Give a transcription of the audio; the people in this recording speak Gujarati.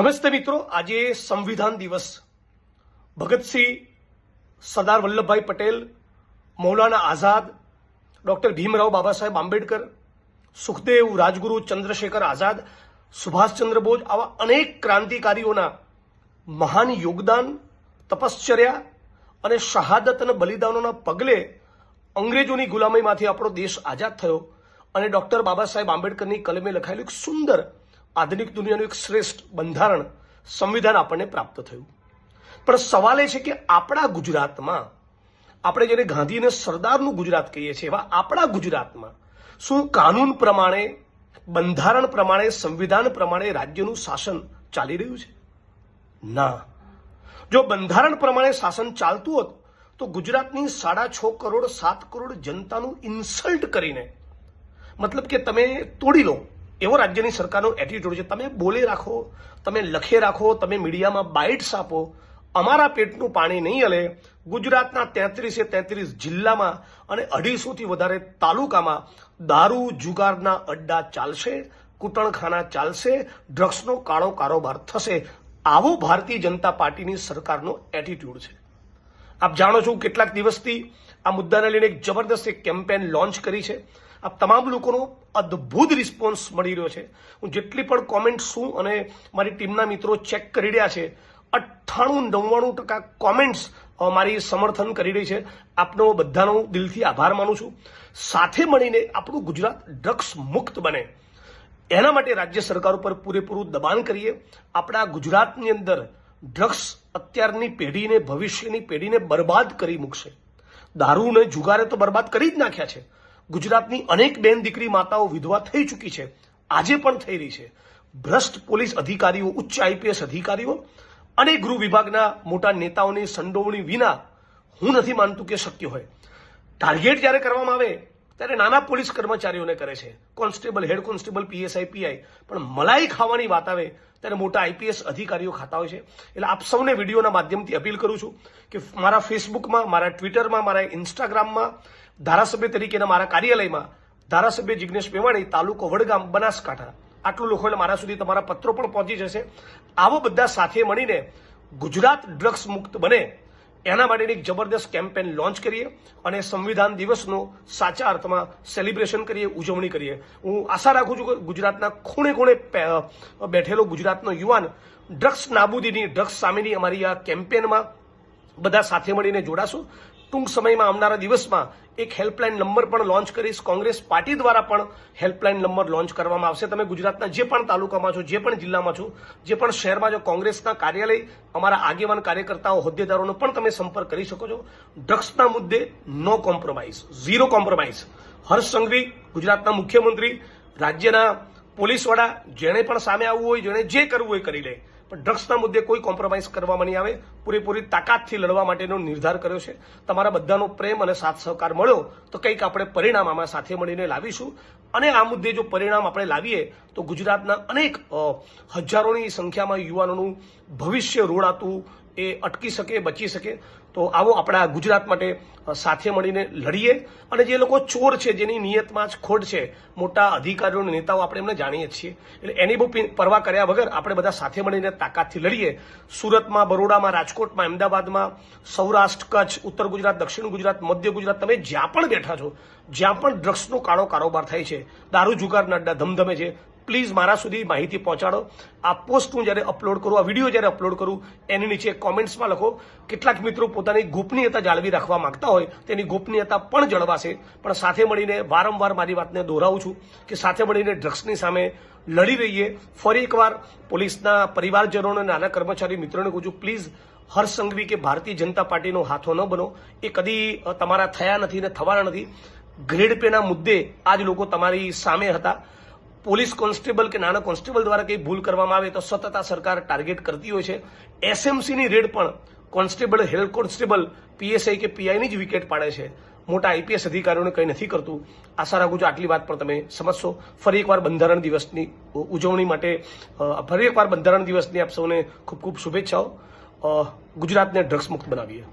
નમસ્તે મિત્રો, આજે સંવિધાન દિવસ. ભગતસિંહ, સરદાર વલ્લભભાઈ પટેલ, મૌલાના આઝાદ, ડોક્ટર ભીમરાવ બાબા સાહેબ આંબેડકર, સુખદેવ, રાજગુરુ, ચંદ્રશેખર આઝાદ, સુભાષચંદ્ર બોઝ આવા અનેક ક્રાંતિકારીઓના મહાન યોગદાન, તપશ્ચર્યા અને શહાદત અને બલિદાનોના પગલે અંગ્રેજોની ગુલામીમાંથી આપણો દેશ આઝાદ થયો અને ડોક્ટર બાબા સાહેબ આંબેડકરની કલમે લખાયેલું એક સુંદર આધુનિક દુનિયાનું એક શ્રેષ્ઠ બંધારણ સંવિધાન આપણને પ્રાપ્ત થયું. પણ સવાલ એ છે કે આપણા ગુજરાતમાં, આપણે જેને ગાંધી અને સરદારનું ગુજરાત કહીએ છીએ, એવા આપણા ગુજરાતમાં શું કાનૂન પ્રમાણે, બંધારણ પ્રમાણે, સંવિધાન પ્રમાણે રાજ્યનું શાસન ચાલી રહ્યું છે? ના. જો બંધારણ પ્રમાણે શાસન ચાલતું હોત તો ગુજરાતની 6.5 કરોડ 7 કરોડ જનતાનું ઇન્સલ્ટ કરીને, મતલબ કે તમે તોડી લો એવો રાજ્યની સરકારનો એટીટ્યુડ છે. તમે બોલે રાખો, તમે લખે રાખો, તમે મીડિયામાં બાઇટ્સ આપો, અમારા પેટનું પાણી નહીં હલે. ગુજરાતના 33 જિલ્લામાં અને 250થી વધારે તાલુકામાં દારૂ જુગારના અડ્ડા ચાલશે, કૂટણખાના ચાલશે, ડ્રગ્સનો કાળો કારોબાર થશે. આવો ભારતીય જનતા પાર્ટીની સરકારનો એટીટ્યુડ છે. આપ જાણો છો, કેટલાક દિવસથી આ મુદ્દાને લઈને એક જબરદસ્ત એક કેમ્પેન લોન્ચ કરી છે. આ તમામ લોકોનો અદ્ભુત રિસ્પોન્સ મળી રહ્યો છે. હું જેટલી પણ કોમેન્ટ છું અને મારી ટીમના મિત્રો ચેક કરી રહ્યા છે, 98-99% કોમેન્ટ્સ મારી સમર્થન કરી રહી છે. આપનો બધાનો દિલથી આભાર માનું છું. સાથે મળીને આપણું ગુજરાત ડ્રગ્સ મુક્ત બને એના માટે રાજ્ય સરકાર ઉપર પૂરેપૂરું દબાણ કરીએ. આપણા ગુજરાતની અંદર ડ્રગ્સ અત્યારની પેઢીને, ભવિષ્યની પેઢીને બરબાદ કરી મૂકશે. દારૂ ને જુગારે તો બરબાદ કરી જ નાખ્યા છે. ગુજરાતની અનેક બેન દીકરી માતાઓ વિધવા થઈ ચૂકી છે, આજે પણ થઈ રહી છે. ભ્રષ્ટ પોલીસ અધિકારીઓ, ઉચ્ચ આઈપીએસ અધિકારીઓ અને ગૃહ વિભાગના મોટા નેતાઓની સંડોવણી વિના હું નથી માનતું કે શક્ય હોય. ટાર્ગેટ જ્યારે કરવામાં આવે ત્યારે નાના પોલીસ કર્મચારીઓને કરે છે, constable, head constable, PSI, PI, પણ મલાઈ ખાવાની વાત આવે ત્યારે મોટા આઈપીએસ અધિકારીઓ ખાતા હોય છે. એટલે આપ સૌને વિડીયોના માધ્યમથી અપીલ કરું છું કે મારા ફેસબુકમાં, મારા ટ્વિટરમાં, મારા ઇન્સ્ટાગ્રામમાં, ધારાસભ્ય તરીકેના મારા કાર્યાલયમાં ધારાસભ્ય જિગ્નેશ મેવાણી, તાલુકો વડગામ, બનાસકાંઠા, આટલું લોકો, એટલે મારા સુધી તમારા પત્રો પણ પહોંચી જશે. આવો બધા સાથે મળીને ગુજરાત ડ્રગ્સ મુક્ત બને એના માટેની એક જબરદસ્ત કેમ્પેન લોન્ચ કરીએ અને સંવિધાન દિવસનો સાચા અર્થમાં સેલિબ્રેશન કરીએ, ઉજવણી કરીએ. હું આશા રાખું છું કે ગુજરાતના ખૂણે ખૂણે બેઠેલો ગુજરાતનો યુવાન ડ્રગ્સ નાબૂદીની, ડ્રગ્સ સામેની અમારી આ કેમ્પેનમાં બધા સાથે મળીને જોડાશો. ટૂંક સમયમાં, આવનારા દિવસમાં એક હેલ્પલાઇન નંબર પણ લોન્ચ કરીશ. કોંગ્રેસ પાર્ટી દ્વારા પણ હેલ્પલાઇન નંબર લોન્ચ કરવામાં આવશે. તમે ગુજરાતના જે પણ તાલુકામાં છો, જે પણ જિલ્લામાં છો, જે પણ શહેરમાં છો, કોંગ્રેસના કાર્યાલય, અમારા આગેવાન કાર્યકર્તાઓ, હોદ્દેદારોનો પણ તમે સંપર્ક કરી શકો છો. ડ્રગ્સના મુદ્દે નો compromise, zero compromise. Harsh Sanghavi, ગુજરાતના મુખ્યમંત્રી, રાજ્યના પોલીસ વડા, જેણે પણ સામે આવવું હોય, જેણે જે કરવું હોય કરી લે, પણ ડ્રગ્સના મુદ્દે કોઈ કોમ્પ્રોમાઇઝ કરવામાં નહીં આવે. પૂરેપૂરી તાકાતથી લડવા માટેનો નિર્ધાર કર્યો છે. તમારા બધાનો પ્રેમ અને સાથ સહકાર મળ્યો તો કંઈક આપણે પરિણામ આમાં સાથે મળીને લાવીશું. અને આ મુદ્દે જો પરિણામ આપણે લાવીએ તો ગુજરાતના અનેક હજારોની સંખ્યામાં યુવાનોનું ભવિષ્ય રોડાતું એ અટકી શકે, બચી શકે. તો આવો આપણા ગુજરાત માટે સાથે મળીને લડીએ. અને જે લોકો ચોર છે, જેની નિયતમાં જ ખોટ છે, મોટા અધિકારીઓ અને નેતાઓ, આપણે એમને જાણીએ છીએ, એટલે એની બહુ પરવા કર્યા વગર આપણે બધા સાથે મળીને તાકાતથી લડીએ. સુરતમાં, બરોડામાં, રાજકોટમાં, અમદાવાદમાં, સૌરાષ્ટ્ર, કચ્છ, ઉત્તર ગુજરાત, દક્ષિણ ગુજરાત, મધ્ય ગુજરાત, તમે જ્યાં પણ બેઠા છો, જ્યાં પણ ડ્રગ્સનો કાળો કારોબાર થાય છે, દારૂ જુગારના અડ્ડા ધમધમે છે, પ્લીઝ મારા સુધી માહિતી પહોંચાડો. આ પોસ્ટ હું જ્યારે અપલોડ કરું, આ વિડીયો જ્યારે અપલોડ કરું, એની નીચે કોમેન્ટ્સમાં લખો. કેટલાક મિત્રો પોતાની ગોપનીયતા જાળવી રાખવા માંગતા હોય, તેની ગોપનીયતા પણ જળવાશે. પણ સાથે મળીને વારંવાર મારી વાતને દોહરાવું છું કે સાથે મળીને ડ્રગ્સની સામે લડી રહીએ. ફરી એકવાર પોલીસના પરિવારજનોને, નાના કર્મચારી મિત્રોને કહું છું, પ્લીઝ હર્ષ સંઘવી કે ભારતીય જનતા પાર્ટીનો હાથો ન બનો. એ કદી તમારા થયા નથી ને થવાના નથી. ગ્રેડ પેના મુદ્દે આજ લોકો તમારી સામે હતા. પોલીસ કોન્સ્ટેબલ કે નાના કોન્સ્ટેબલ દ્વારા કંઈ ભૂલ કરવામાં આવે તો સતત આ સરકાર ટાર્ગેટ કરતી હોય છે. એસએમસીની રેડ પણ કોન્સ્ટેબલ, હેડ કોન્સ્ટેબલ, પીએસઆઈ કે પીઆઈની જ વિકેટ પાડે છે. મોટા આઈપીએસ અધિકારીઓને કંઈ નથી કરતું. આશા રાખું છું આટલી વાત પણ તમે સમજશો. ફરી એકવાર બંધારણ દિવસની ઉજવણી માટે, ફરી એકવાર બંધારણ દિવસની આપ સૌને ખૂબ ખૂબ શુભેચ્છાઓ. ગુજરાતને ડ્રગ્સ મુક્ત બનાવીએ.